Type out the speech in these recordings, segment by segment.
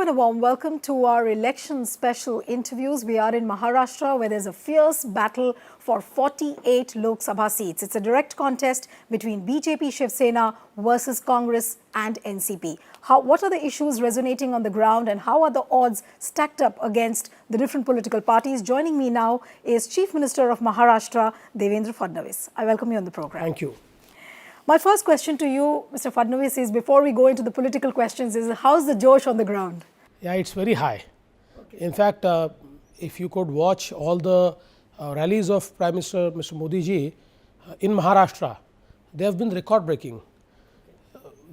and a warm welcome to our election special interviews. We are in Maharashtra, where there's a fierce battle for 48 Lok Sabha seats. It's a direct contest between BJP Shiv Sena versus Congress and NCP. What are the issues resonating on the ground, and how are the odds stacked up against the different political parties? Joining me now is Chief Minister of Maharashtra, Devendra Fadnavis. I welcome you on the program. Thank you. My first question to you, Mr. Fadnavis, is before we go into the political questions, is how's the Josh on the ground? Yeah, it's very high. Okay. In fact, if you could watch all the rallies of Prime Minister Mr. Modi ji in Maharashtra, they have been record breaking.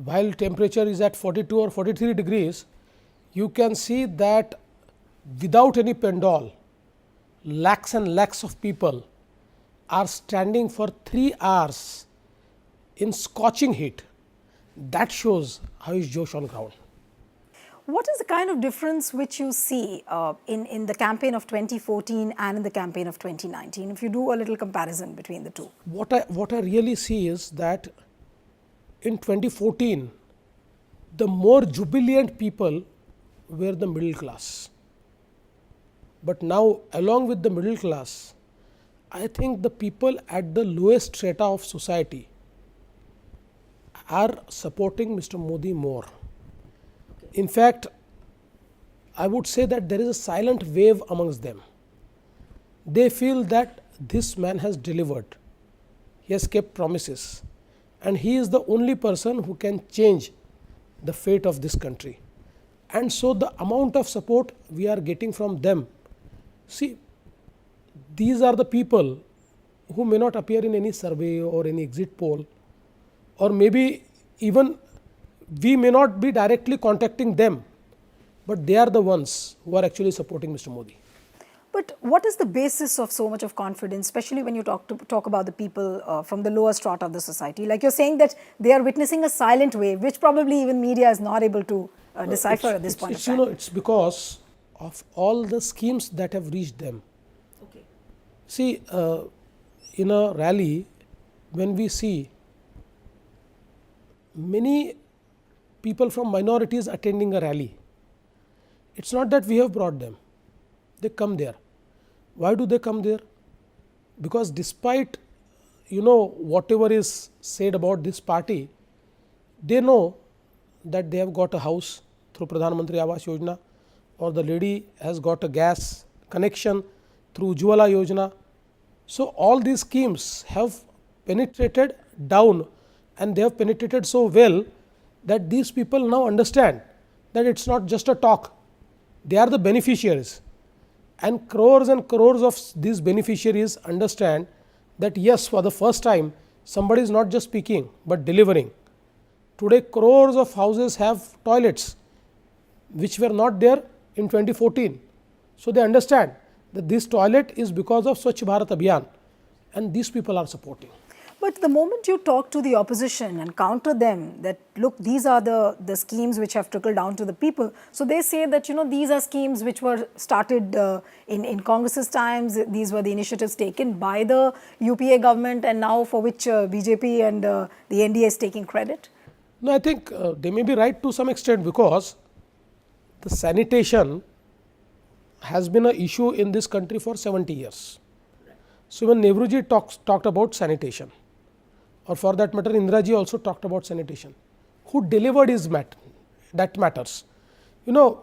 While temperature is at 42 or 43 degrees, you can see that without any pandal, lakhs and lakhs of people are standing for 3 hours in scorching heat. That shows how is Josh on ground. What is the kind of difference which you see in the campaign of 2014 and in the campaign of 2019, if you do a little comparison between the two? What I really see is that in 2014, the more jubilant people were the middle class. But now, along with the middle class, I think the people at the lowest strata of society are supporting Mr. Modi more. In fact, I would say that there is a silent wave amongst them. They feel that this man has delivered, he has kept promises, and he is the only person who can change the fate of this country. And so, the amount of support we are getting from them, see, these are the people who may not appear in any survey or any exit poll, or maybe even we may not be directly contacting them, but they are the ones who are actually supporting Mr. Modi. But what is the basis of so much of confidence, especially when you talk about the people from the lower strata of the society? Like you're saying that they are witnessing a silent wave, which probably even media is not able to decipher at this point of time. It's because of all the schemes that have reached them. Okay. See, in a rally, when we see many people from minorities attending a rally, it's not that we have brought them, they come there. Why do they come there? Because despite whatever is said about this party, they know that they have got a house through Pradhan Mantri Awas Yojana, or the lady has got a gas connection through Ujjwala Yojana. So, all these schemes have penetrated down, and they have penetrated so well that these people now understand that it's not just a talk, they are the beneficiaries. And crores of these beneficiaries understand that yes, for the first time somebody is not just speaking but delivering. Today crores of houses have toilets which were not there in 2014. So, they understand that this toilet is because of Swachh Bharat Abhiyan, and these people are supporting. But the moment you talk to the opposition and counter them that, look, these are the schemes which have trickled down to the people. So, they say that, these are schemes which were started in Congress's times. These were the initiatives taken by the UPA government, and now for which BJP and the NDA is taking credit. No, I think they may be right to some extent, because the sanitation has been an issue in this country for 70 years. So, when Nehruji talked about sanitation, or for that matter Indira ji also talked about sanitation, who delivered is that matters. You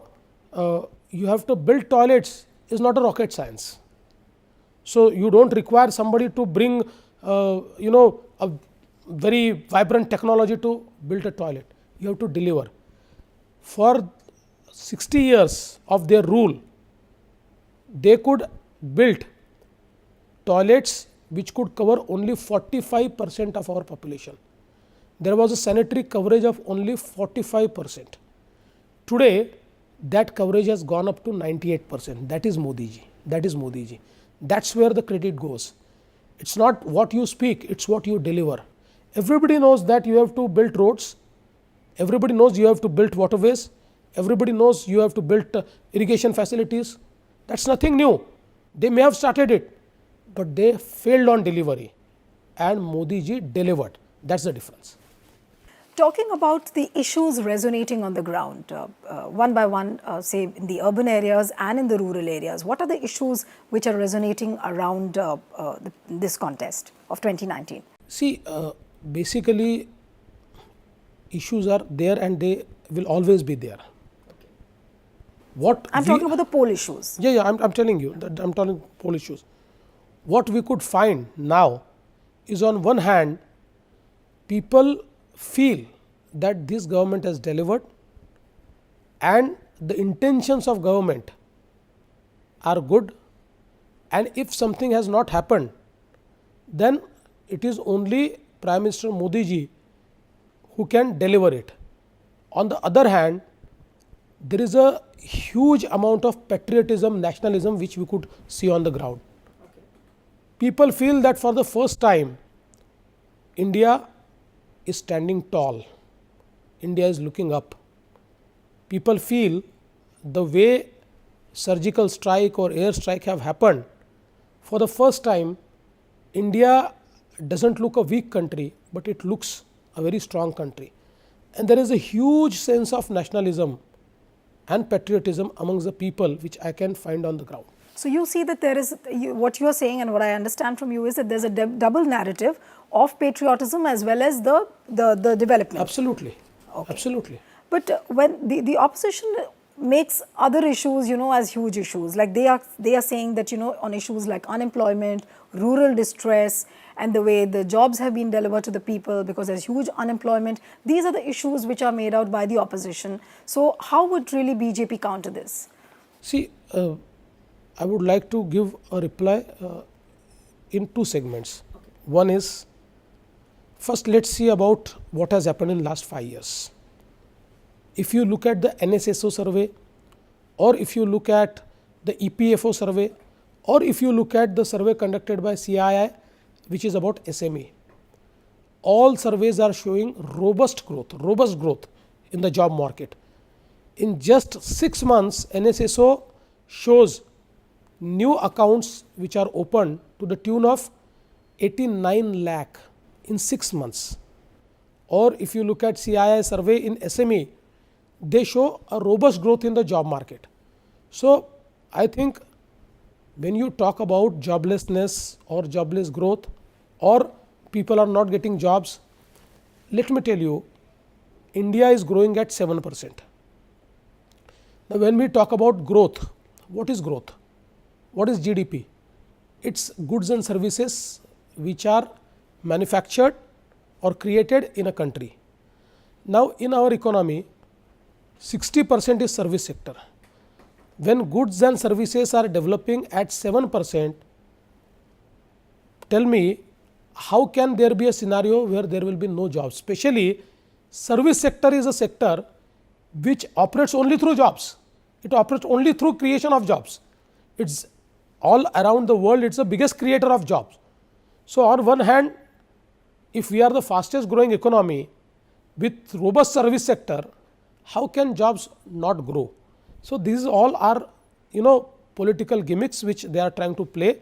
have to build toilets is not a rocket science. So, you do not require somebody to bring a very vibrant technology to build a toilet. You have to deliver. For 60 years of their rule, they could build toilets which could cover only 45% of our population. There was a sanitary coverage of only 45%. Today, that coverage has gone up to 98%. That is Modi ji. That is Modi ji. That's where the credit goes. It's not what you speak, it's what you deliver. Everybody knows that you have to build roads. Everybody knows you have to build waterways. Everybody knows you have to build irrigation facilities. That's nothing new. They may have started it, but they failed on delivery, and Modi ji delivered. That's the difference. Talking about the issues resonating on the ground, one by one, say in the urban areas and in the rural areas, what are the issues which are resonating around this contest of 2019? See, basically, issues are there and they will always be there. What I'm talking about the poll issues. Yeah, I'm telling you that I'm telling poll issues. What we could find now is, on one hand, people feel that this government has delivered and the intentions of government are good, and if something has not happened, then it is only Prime Minister Modi ji who can deliver it. On the other hand, there is a huge amount of patriotism, nationalism which we could see on the ground. People feel that for the first time, India is standing tall, India is looking up. People feel the way surgical strike or air strike have happened, for the first time, India does not look a weak country, but it looks a very strong country. And there is a huge sense of nationalism and patriotism amongst the people which I can find on the ground. So you see that there is, what you are saying and what I understand from you is that there is a double narrative of patriotism as well as the development. Absolutely. Okay. Absolutely. But when the opposition makes other issues, as huge issues, like they are saying that, on issues like unemployment, rural distress, and the way the jobs have been delivered to the people because there's huge unemployment, these are the issues which are made out by the opposition. So how would really BJP counter this? See, I would like to give a reply in two segments. Okay. One is, first let's see about what has happened in last 5 years. If you look at the NSSO survey, or if you look at the EPFO survey, or if you look at the survey conducted by CII, which is about SME, all surveys are showing robust growth in the job market. In just 6 months, NSSO shows new accounts which are opened to the tune of 89 lakh in 6 months. Or if you look at CII survey in SME, they show a robust growth in the job market. So I think when you talk about joblessness or jobless growth, or people are not getting jobs, let me tell you, India is growing at 7%. Now when we talk about growth, what is growth? What is GDP? It's goods and services which are manufactured or created in a country. Now in our economy, 60% is service sector. When goods and services are developing at 7%, tell me, how can there be a scenario where there will be no jobs? Especially service sector is a sector which operates only through jobs. It operates only through creation of jobs. It's all around the world, it's the biggest creator of jobs. So on one hand, if we are the fastest growing economy with robust service sector, how can jobs not grow? So these all are, political gimmicks which they are trying to play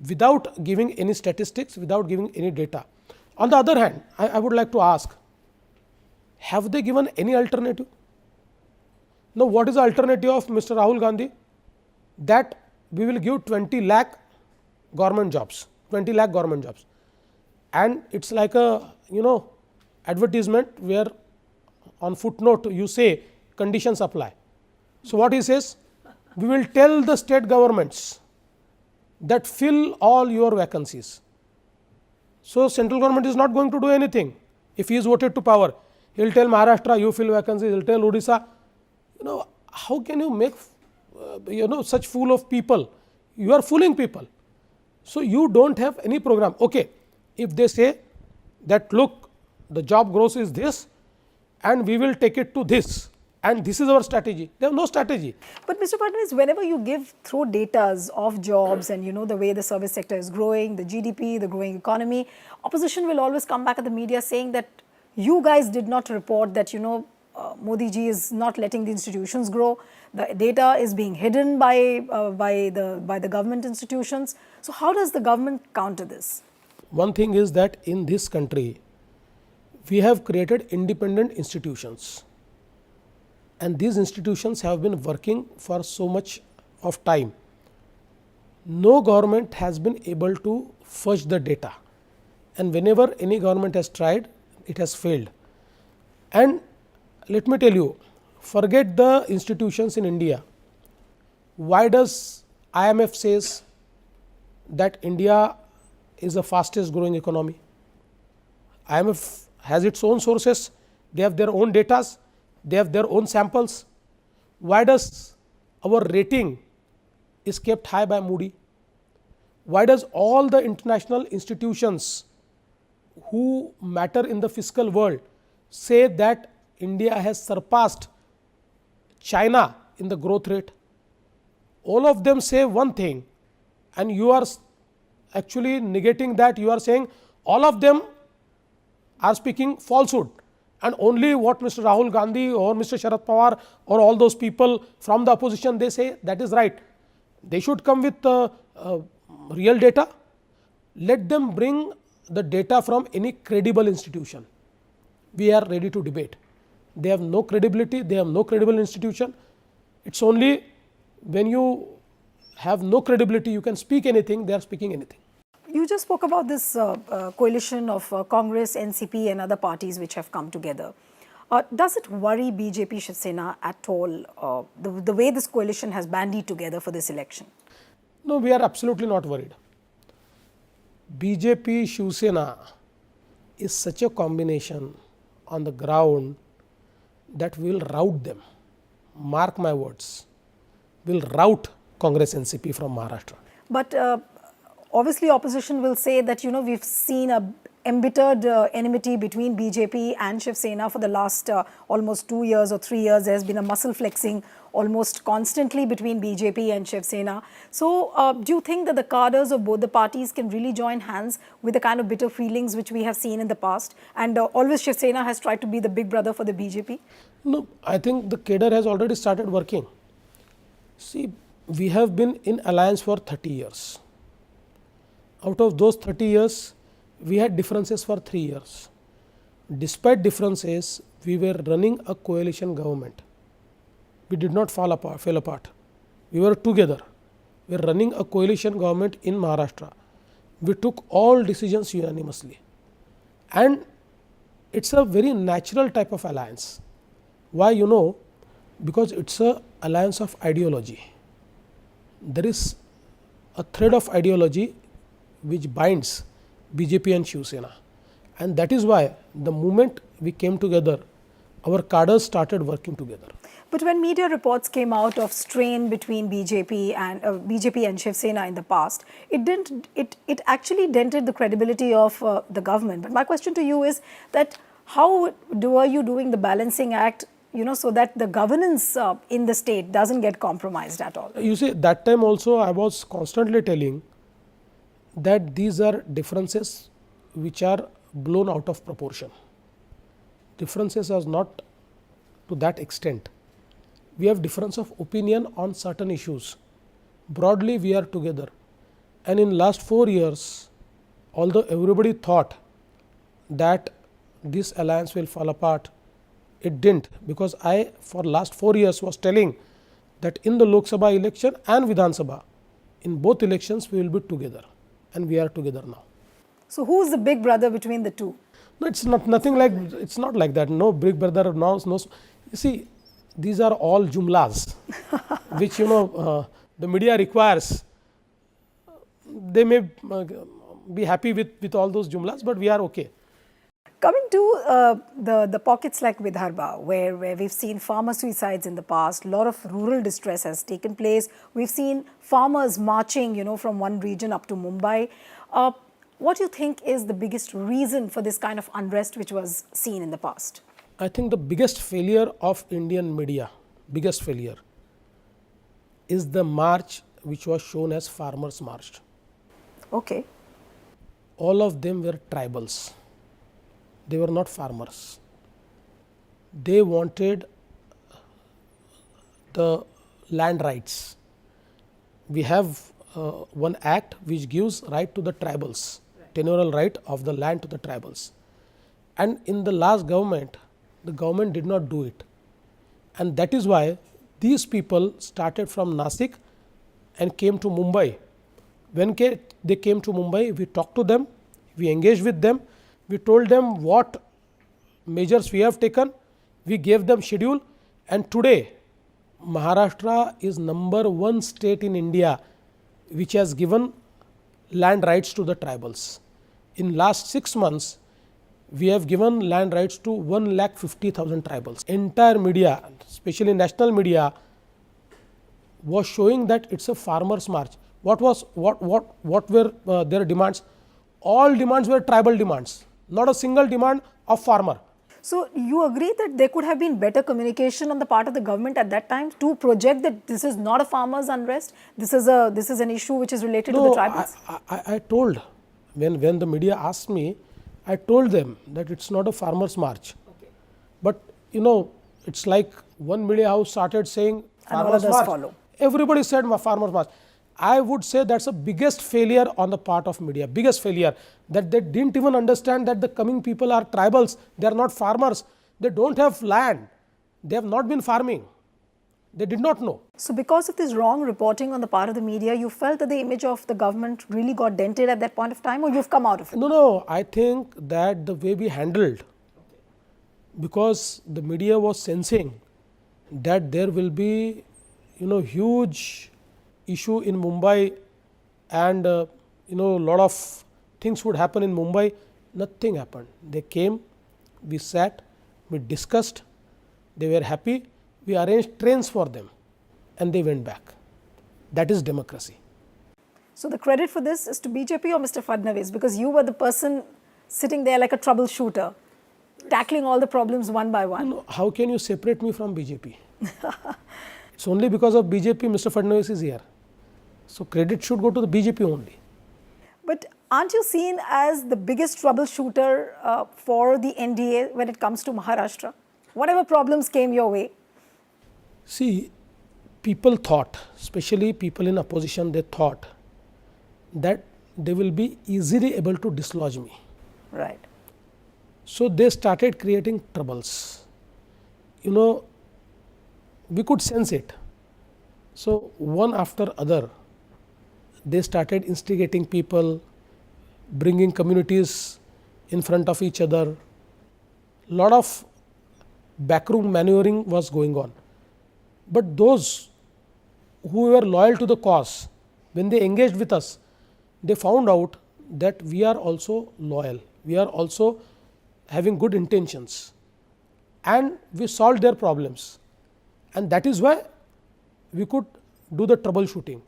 without giving any statistics, without giving any data. On the other hand, I would like to ask, have they given any alternative? Now, what is the alternative of Mr. Rahul Gandhi? That we will give 20 lakh government jobs, 20 lakh government jobs. And it's like a, advertisement where on footnote you say conditions apply. So what he says? We will tell the state governments that fill all your vacancies. So central government is not going to do anything. If he is voted to power, he will tell Maharashtra, you fill vacancies, he will tell Odisha. How can you make such fool of people? You are fooling people. So you don't have any program. Okay, if they say that look, the job growth is this and we will take it to this, and this is our strategy. They have no strategy. But Mr. Fadnavis, whenever you throw data of jobs and the way the service sector is growing, the GDP, the growing economy, opposition will always come back at the media saying that you guys did not report that Modi ji is not letting the institutions grow. The data is being hidden by the government institutions. So how does the government counter this? One thing is that in this country, we have created independent institutions, and these institutions have been working for so much of time. No government has been able to fudge the data, and whenever any government has tried, it has failed. And let me tell you, forget the institutions in India. Why does IMF says that India is the fastest growing economy? IMF has its own sources, they have their own data, they have their own samples. Why does our rating is kept high by Moody? Why does all the international institutions who matter in the fiscal world say that India has surpassed China in the growth rate? All of them say one thing, and you are actually negating that. You are saying all of them are speaking falsehood, and only what Mr. Rahul Gandhi or Mr. Sharad Pawar or all those people from the opposition, they say that is right. They should come with real data. Let them bring the data from any credible institution. We are ready to debate. They have no credibility, they have no credible institution. It's only when you have no credibility, you can speak anything, they are speaking anything. You just spoke about this coalition of Congress, NCP and other parties which have come together. Does it worry BJP Shiv Sena at all, the way this coalition has bandied together for this election? No, we are absolutely not worried. BJP Shiv Sena is such a combination on the ground that we will rout them. Mark my words, we will rout Congress NCP from Maharashtra. But obviously opposition will say that, you know, we've seen a embittered enmity between BJP and Shiv Sena for the last almost 2 years or 3 years. There's been a muscle flexing almost constantly between BJP and Shiv Sena. So do you think that the cadres of both the parties can really join hands with the kind of bitter feelings which we have seen in the past? And always Shiv Sena has tried to be the big brother for the BJP? No, I think the cadre has already started working. See, we have been in alliance for 30 years. Out of those 30 years, we had differences for 3 years. Despite differences, we were running a coalition government. We did not fail apart. We were together. We were running a coalition government in Maharashtra. We took all decisions unanimously. And it's a very natural type of alliance. Why, you know? Because it's an alliance of ideology. There is a thread of ideology which binds BJP and Shiv Sena, and that is why the moment we came together, our cadres started working together. But when media reports came out of strain between BJP and Shiv Sena in the past, it actually dented the credibility of the government. But my question to you is that how are you doing the balancing act, you know, so that the governance in the state doesn't get compromised at all? You see, that time also I was constantly telling that these are differences which are blown out of proportion. Differences are not to that extent. We have difference of opinion on certain issues. Broadly, we are together. And in last 4 years, although everybody thought that this alliance will fall apart, it didn't, because I for last 4 years was telling that in the Lok Sabha election and Vidhan Sabha, in both elections we will be together. And we are together now. So who is the big brother between the two? No, it's not it's not like that. No big brother, no. You see, these are all jumlas, which, you know, the media requires. They may be happy with all those jumlas, but we are okay. Coming to the pockets like Vidarbha, where we've seen farmer suicides in the past, a lot of rural distress has taken place. We've seen farmers marching, you know, from one region up to Mumbai. What do you think is the biggest reason for this kind of unrest which was seen in the past? I think the biggest failure of Indian media, biggest failure, is the march which was shown as farmers marched. Okay. All of them were tribals. They were not farmers. They wanted the land rights. We have one act which gives right to the tribals, tenurial right of the land to the tribals. And in the last government, the government did not do it. And that is why these people started from Nasik and came to Mumbai. When they came to Mumbai, we talked to them, we engaged with them, we told them what measures we have taken, we gave them schedule, and today Maharashtra is number 1 state in India which has given land rights to the tribals. In last 6 months, we have given land rights to 1,50,000 tribals. Entire media, especially national media, was showing that it's a farmers' march. What were their demands? All demands were tribal demands, not a single demand of farmer. So you agree that there could have been better communication on the part of the government at that time to project that this is not a farmers' unrest, this is an issue which is related to the tribals? I told, when the media asked me, I told them that it's not a farmers' march. Okay. But it's like one media house started saying farmers' march. Follow. Everybody said farmers' march. I would say that's the biggest failure on the part of media, biggest failure, that they didn't even understand that the coming people are tribals, they are not farmers, they don't have land, they have not been farming, they did not know. So because of this wrong reporting on the part of the media, you felt that the image of the government really got dented at that point of time, or you've come out of it? No, I think that the way we handled, because the media was sensing that there will be huge issue in Mumbai and lot of things would happen in Mumbai. Nothing happened. They came, we sat, we discussed, they were happy, we arranged trains for them and they went back. That is democracy. So the credit for this is to BJP or Mr. Fadnavis, because you were the person sitting there like a troubleshooter, tackling all the problems one by one. How can you separate me from BJP? It's only because of BJP Mr. Fadnavis is here. So credit should go to the BJP only. But aren't you seen as the biggest troubleshooter for the NDA when it comes to Maharashtra? Whatever problems came your way. See, people thought, especially people in opposition, they thought that they will be easily able to dislodge me. Right. So they started creating troubles. We could sense it. So one after other, they started instigating people, bringing communities in front of each other. Lot of backroom maneuvering was going on. But those who were loyal to the cause, when they engaged with us, they found out that we are also loyal, we are also having good intentions, and we solved their problems. And that is why we could do the troubleshooting.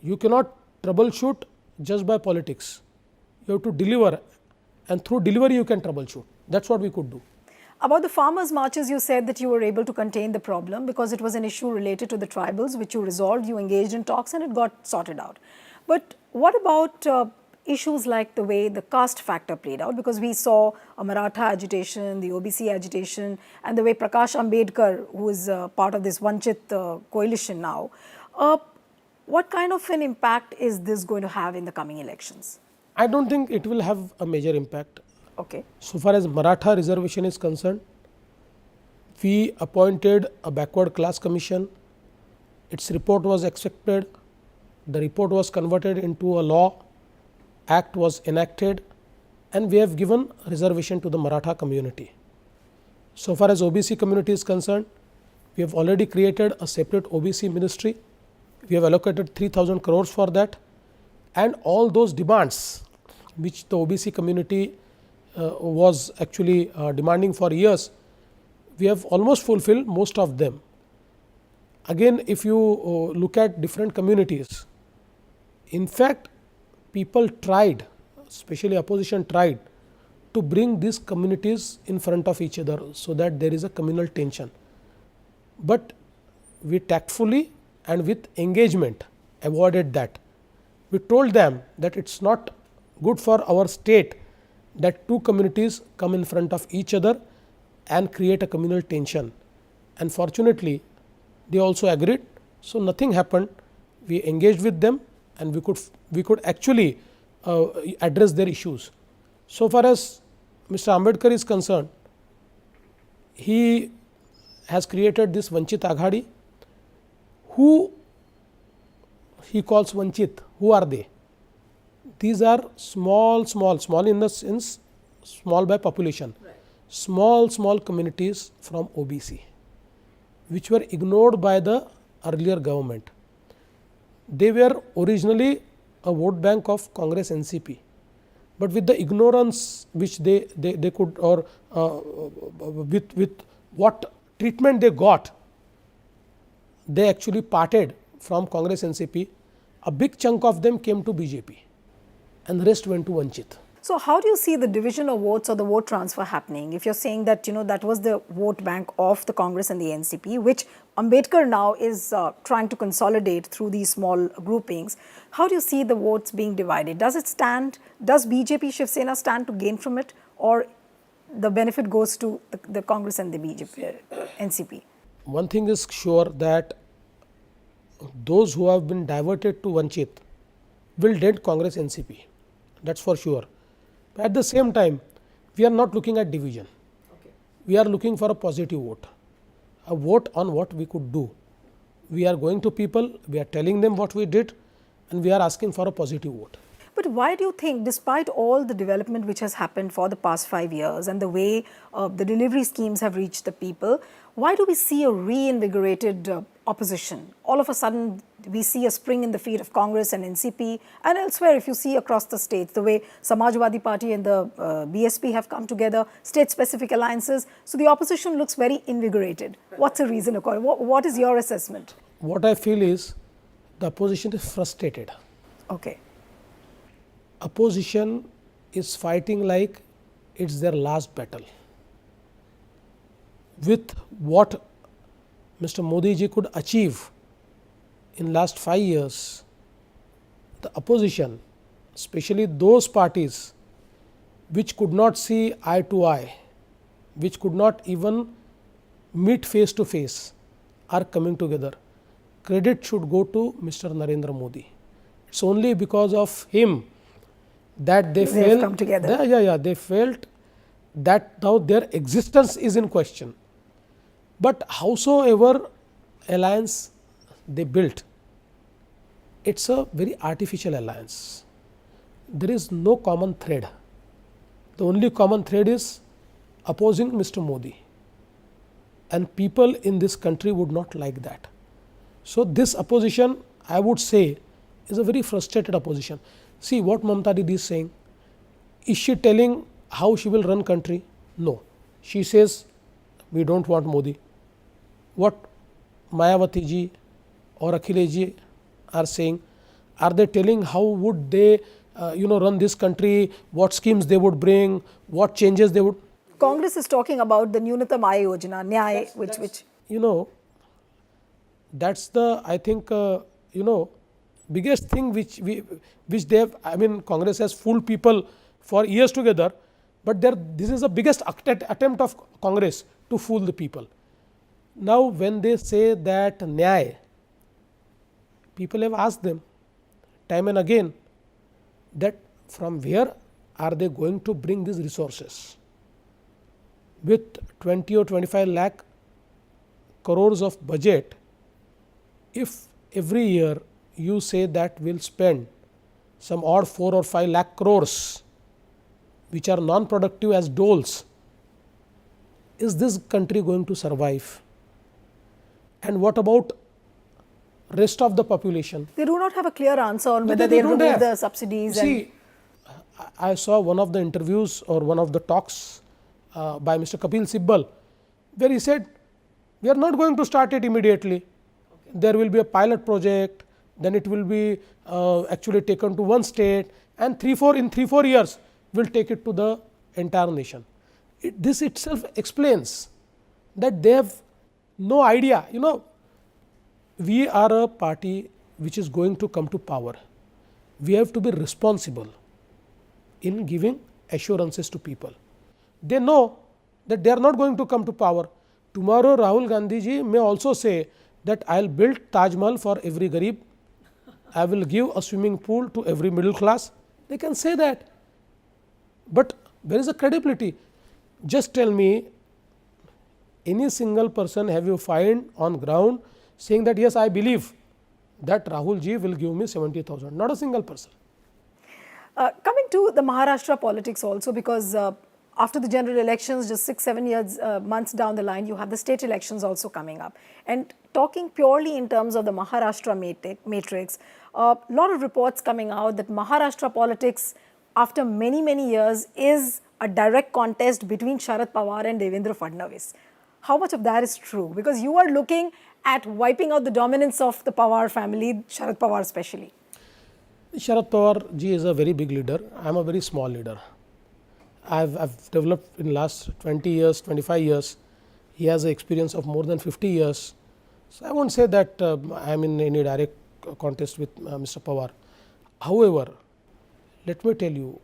You cannot troubleshoot just by politics. You have to deliver, and through delivery you can troubleshoot. That's what we could do. About the farmers' marches, you said that you were able to contain the problem because it was an issue related to the tribals, which you resolved, you engaged in talks and it got sorted out. But what about issues like the way the caste factor played out? Because we saw a Maratha agitation, the OBC agitation, and the way Prakash Ambedkar, who is part of this Vanchit coalition now. What kind of an impact is this going to have in the coming elections? I don't think it will have a major impact. Okay. So far as Maratha reservation is concerned, we appointed a backward class commission. Its report was accepted. The report was converted into a law. Act was enacted, and we have given reservation to the Maratha community. So far as OBC community is concerned, we have already created a separate OBC ministry. We have allocated 3,000 crores for that, and all those demands which the OBC community was actually demanding for years, we have almost fulfilled most of them. Again, if you look at different communities, in fact, people tried, especially opposition tried, to bring these communities in front of each other so that there is a communal tension. But we tactfully and with engagement avoided that. We told them that it's not good for our state that two communities come in front of each other and create a communal tension. And fortunately, they also agreed. So nothing happened. We engaged with them, and we could actually address their issues. So far as Mr. Ambedkar is concerned, he has created this Vanchit Aghadi. Who he calls Vanchit? Who are they? These are small in the sense small by population, small communities from OBC, which were ignored by the earlier government. They were originally a vote bank of Congress NCP, but with the ignorance which they could, or with what treatment they got, they actually parted from Congress NCP. A big chunk of them came to BJP and the rest went to Vanchit. So how do you see the division of votes or the vote transfer happening? If you're saying that, that was the vote bank of the Congress and the NCP, which Ambedkar now is trying to consolidate through these small groupings, how do you see the votes being divided? Does BJP Shiv Sena stand to gain from it, or the benefit goes to the Congress and the BJP, NCP? One thing is sure, that those who have been diverted to Vanchit will dent Congress NCP, that is for sure. But at the same time, we are not looking at division. We are looking for a positive vote, a vote on what we could do. We are going to people, we are telling them what we did, and we are asking for a positive vote. But why do you think, despite all the development which has happened for the past 5 years and the way the delivery schemes have reached the people, why do we see a reinvigorated opposition? All of a sudden, we see a spring in the feet of Congress and NCP, and elsewhere, if you see across the states, the way Samajwadi Party and the BSP have come together, state-specific alliances. So the opposition looks very invigorated. What's the reason? What is your assessment? What I feel is, the opposition is frustrated. Okay. Opposition is fighting like it's their last battle. With what Mr. Modi ji could achieve in last 5 years, the opposition, especially those parties which could not see eye to eye, which could not even meet face to face, are coming together. Credit should go to Mr. Narendra Modi. It's only because of him that they felt, come together. They felt that now their existence is in question. But howsoever alliance they built, it's a very artificial alliance. There is no common thread. The only common thread is opposing Mr. Modi, and people in this country would not like that. So this opposition, I would say, is a very frustrated opposition. See what Mamta Didi is saying. Is she telling how she will run country? No. She says, we don't want Modi. What Mayawati ji or Akhilesh ji are saying, are they telling how would they run this country, what schemes they would bring, what changes they would? Congress is talking about the Nyunatam Aay Yojana, Nyay, which that's the, I think, biggest thing which they have. I mean, Congress has fooled people for years together, but this is the biggest attempt of Congress to fool the people. Now, when they say that Nyay, people have asked them time and again that from where are they going to bring these resources? With 20 or 25 lakh crores of budget, if every year you say that we will spend some odd 4 or 5 lakh crores which are non-productive as doles, is this country going to survive? And what about rest of the population? They do not have a clear answer on whether they remove the subsidies. See, I saw one of the interviews or one of the talks by Mr. Kapil Sibbal, where he said, we are not going to start it immediately. There will be a pilot project, then it will be actually taken to one state, and in 3-4 years we will take it to the entire nation. This itself explains that they have no idea. We are a party which is going to come to power. We have to be responsible in giving assurances to people. They know that they are not going to come to power. Tomorrow Rahul Gandhi ji may also say that I will build Taj Mahal for every Garib, I will give a swimming pool to every middle class. They can say that. But Where is the credibility? Just tell me, any single person have you find on ground saying that yes, I believe that Rahul ji will give me 70,000? Not a single person. Coming to the Maharashtra politics also, because after the general elections, just 6-7 months down the line, you have the state elections also coming up. And talking purely in terms of the Maharashtra matrix, a lot of reports coming out that Maharashtra politics, after many years, is a direct contest between Sharad Pawar and Devendra Fadnavis. How much of that is true? Because you are looking at wiping out the dominance of the Pawar family, Sharad Pawar especially. Sharad Pawar ji is a very big leader. I am a very small leader. I've developed in last 20 years, 25 years. He has an experience of more than 50 years. So I won't say that I am in any direct contest with Mr. Pawar. However, let me tell you,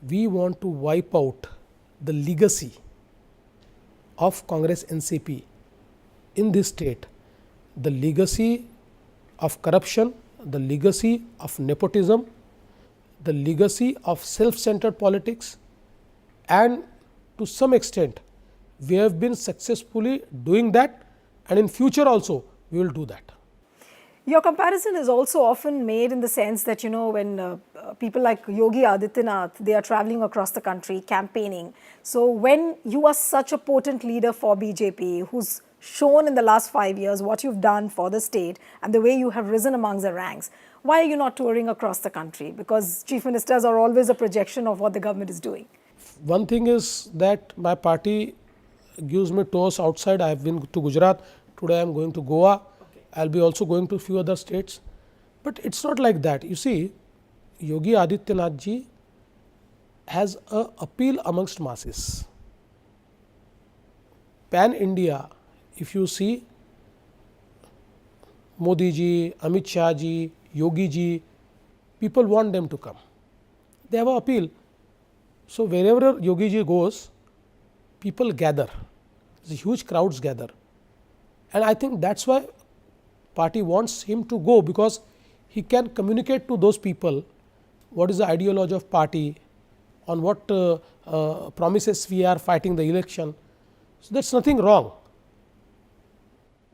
we want to wipe out the legacy of Congress NCP in this state, the legacy of corruption, the legacy of nepotism, the legacy of self-centered politics, and to some extent we have been successfully doing that, and in future also we will do that. Your comparison is also often made in the sense that, you know, when people like Yogi Adityanath, they are traveling across the country campaigning. So when you are such a potent leader for BJP, who's shown in the last 5 years what you've done for the state and the way you have risen amongst the ranks, why are you not touring across the country? Because chief ministers are always a projection of what the government is doing. One thing is that my party gives me tours outside. I have been to Gujarat. Today I am going to Goa. I will be also going to a few other states. But it's not like that. You see, Yogi Adityanath ji has an appeal amongst masses. Pan India, if you see, Modi ji, Amit Shah ji, Yogi ji, people want them to come. They have an appeal. So wherever Yogi ji goes, people gather. Huge crowds gather. And I think that's why party wants him to go, because he can communicate to those people what is the ideology of party, on what promises we are fighting the election. So that's nothing wrong.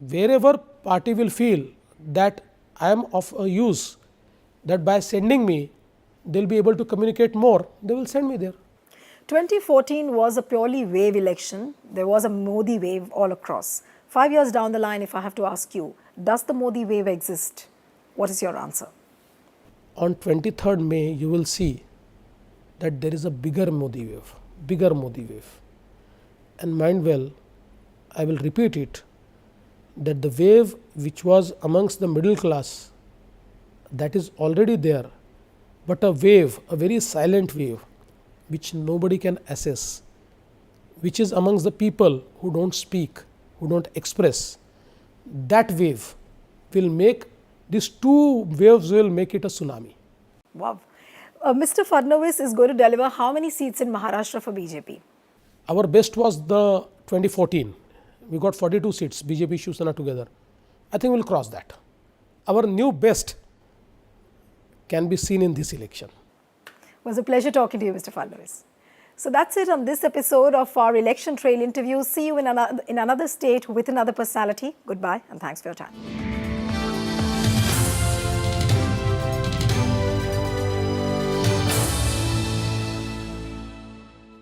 Wherever party will feel that I am of a use, that by sending me they will be able to communicate more, they will send me there. 2014 was a purely wave election. There was a Modi wave all across. 5 years down the line, if I have to ask you, does the Modi wave exist? What is your answer? On 23rd May, you will see that there is a bigger Modi wave. And mind well, I will repeat it, that the wave which was amongst the middle class, that is already there, but a wave, a very silent wave, which nobody can assess, which is amongst the people who don't speak, who don't express, that wave will make, these two waves will make it a tsunami. Wow. Mr. Fadnavis is going to deliver how many seats in Maharashtra for BJP? Our best was the 2014. We got 42 seats, BJP, Shiv Sena together. I think we will cross that. Our new best can be seen in this election. It was a pleasure talking to you, Mr. Fadnavis. So that's it on this episode of our election trail interview. See you in another state with another personality. Goodbye and thanks for your time.